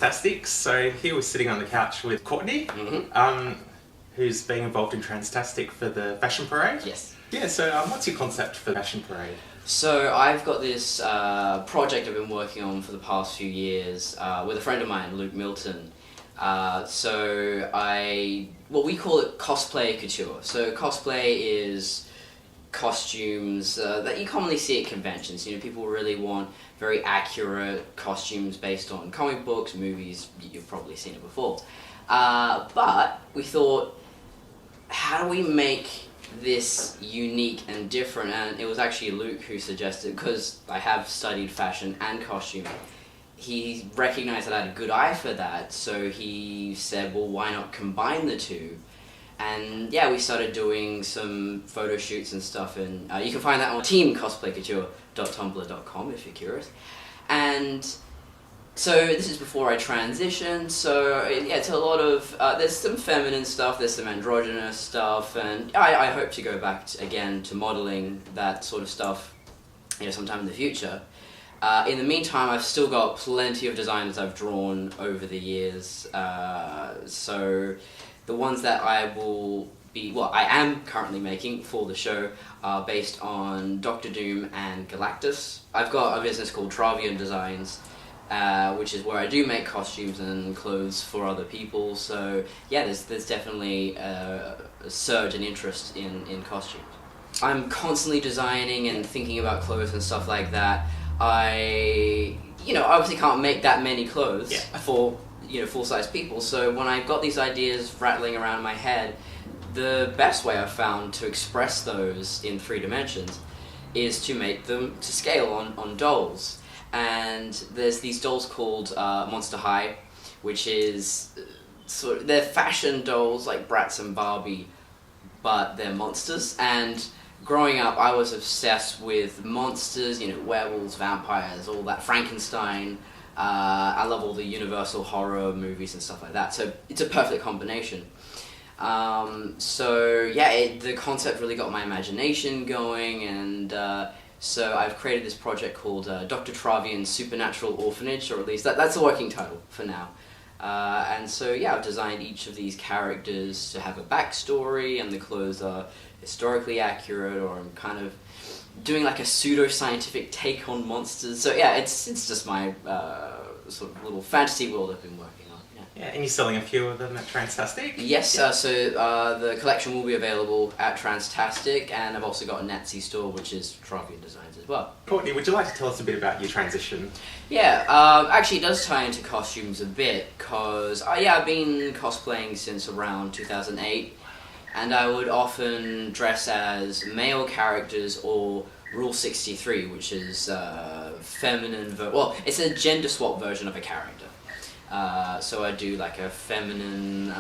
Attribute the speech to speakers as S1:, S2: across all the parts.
S1: Transtastic. So here we're sitting on the couch with Courtney, who's being involved in Transtastic for the Fashion Parade.
S2: Yes.
S1: Yeah, so what's your concept for the Fashion Parade?
S2: So I've got this project I've been working on for the past few years with a friend of mine, Luke Milton. We call it cosplay couture. So cosplay is costumes that you commonly see at conventions. You know, people really want very accurate costumes based on comic books, movies. You've probably seen it before. But we thought, how do we make this unique and different? And it was actually Luke who suggested, because I have studied fashion and costuming. He recognized that I had a good eye for that, so he said, well, why not combine the two? And yeah, we started doing some photo shoots and stuff, and you can find that on teamcosplaycouture.tumblr.com if you're curious. And so this is before I transitioned, so yeah, it's a lot of, there's some feminine stuff, there's some androgynous stuff, and I hope to go back again to modeling that sort of stuff, you know, sometime in the future. In the meantime, I've still got plenty of designs I've drawn over the years, so the ones that I am currently making for the show are based on Doctor Doom and Galactus. I've got a business called Travian Designs, which is where I do make costumes and clothes for other people, so yeah, there's definitely a surge in interest in costumes. I'm constantly designing and thinking about clothes and stuff like that. I obviously can't make that many clothes for full-size people, so when I've got these ideas rattling around my head, the best way I've found to express those in 3 dimensions is to make them to scale on dolls. And there's these dolls called Monster High, which is they're fashion dolls like Bratz and Barbie, but they're monsters. And growing up, I was obsessed with monsters, werewolves, vampires, all that, Frankenstein. I love all the Universal horror movies and stuff like that, so it's a perfect combination. The concept really got my imagination going, and so I've created this project called Dr. Travian's Supernatural Orphanage, or at least that's the working title for now. And so I've designed each of these characters to have a backstory, and the clothes are historically accurate, or I'm kind of doing like a pseudo-scientific take on monsters. So yeah, it's just my sort of little fantasy world I've been working on.
S1: Yeah, and you're selling a few of them at Transtastic?
S2: Yes, the collection will be available at Transtastic, and I've also got a Etsy store, which is Travian Designs as well.
S1: Courtney, would you like to tell us a bit about your transition?
S2: Yeah, actually it does tie into costumes a bit, because I've been cosplaying since around 2008, and I would often dress as male characters or Rule 63, which is feminine, it's a gender swap version of a character. So I do like a feminine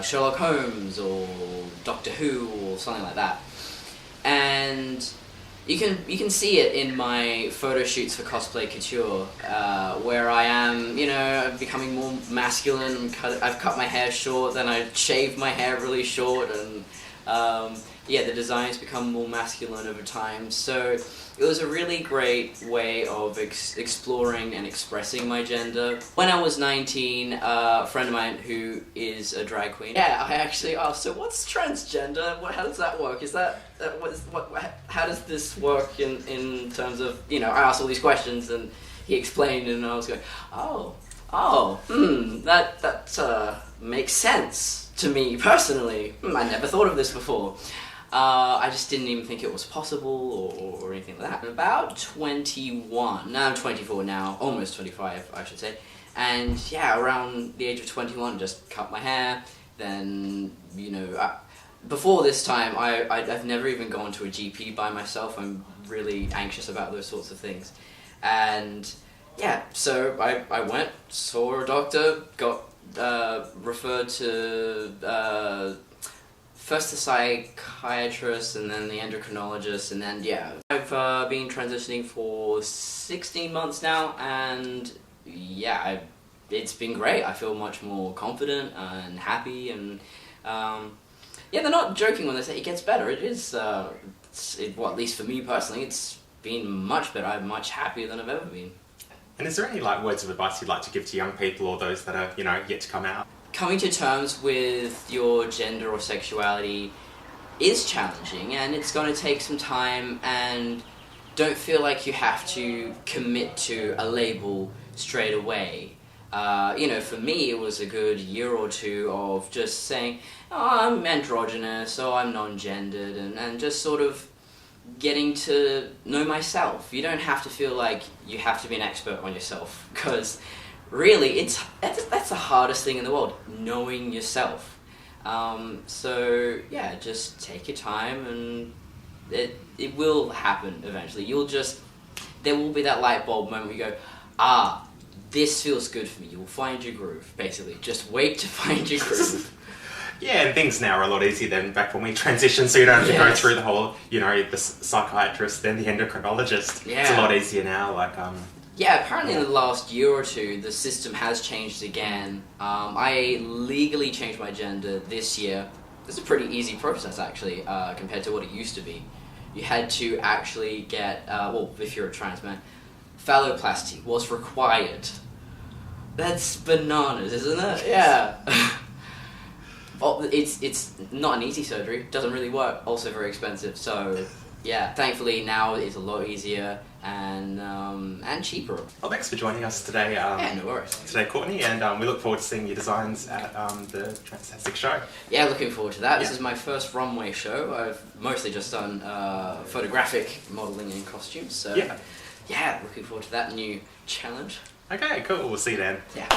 S2: Sherlock Holmes or Doctor Who or something like that. And you can see it in my photo shoots for Cosplay Couture, where I am, becoming more masculine. I've cut my hair short, then I shaved my hair really short, and the designs become more masculine over time. So it was a really great way of exploring and expressing my gender. When I was 19, a friend of mine who is a drag queen, I actually asked, so what's transgender? How does that work? Is that, how does this work in terms of, I asked all these questions, and he explained, and I was going, that makes sense to me personally. I never thought of this before. I just didn't even think it was possible or anything like that. I'm about 21, now I'm 24 now, almost 25 I should say, and around the age of 21 just cut my hair. Then, before this time I've never even gone to a GP by myself. I'm really anxious about those sorts of things, and so I went, saw a doctor, got referred to first the psychiatrist, and then the endocrinologist, and then I've been transitioning for 16 months now, and it's been great. I feel much more confident and happy, and they're not joking when they say it gets better. It is, at least for me personally, it's been much better. I'm much happier than I've ever been.
S1: And is there any like words of advice you'd like to give to young people or those that are, you know, yet to come out?
S2: Coming to terms with your gender or sexuality is challenging, and it's going to take some time, and don't feel like you have to commit to a label straight away. You know, for me, it was a good year or two of just saying, oh, I'm androgynous, or I'm non-gendered, and just sort of getting to know myself. You don't have to feel like you have to be an expert on yourself, because really, that's the hardest thing in the world, knowing yourself. So yeah, just take your time, and it will happen eventually. There will be that light bulb moment where you go, this feels good for me. You'll find your groove, basically. Just wait to find your groove.
S1: Yeah, and things now are a lot easier than back when we transitioned, so you don't have to go through the whole, you know, the psychiatrist, then the endocrinologist.
S2: Yeah.
S1: It's a lot easier now, like,
S2: Yeah, apparently in the last year or two, the system has changed again. I legally changed my gender this year. It's a pretty easy process, actually, compared to what it used to be. You had to actually get, if you're a trans man, phalloplasty was required. That's bananas, isn't it? Yeah. It's not an easy surgery. Doesn't really work. Also very expensive. So yeah, thankfully now it's a lot easier and cheaper.
S1: Well, thanks for joining us today.
S2: Yeah, no worries.
S1: Today, Courtney, and we look forward to seeing your designs at the Transtastic show.
S2: Yeah, looking forward to that. This is my first runway show. I've mostly just done photographic modelling and costumes. So yeah, looking forward to that new challenge.
S1: Okay, cool. We'll see you then.
S2: Yeah.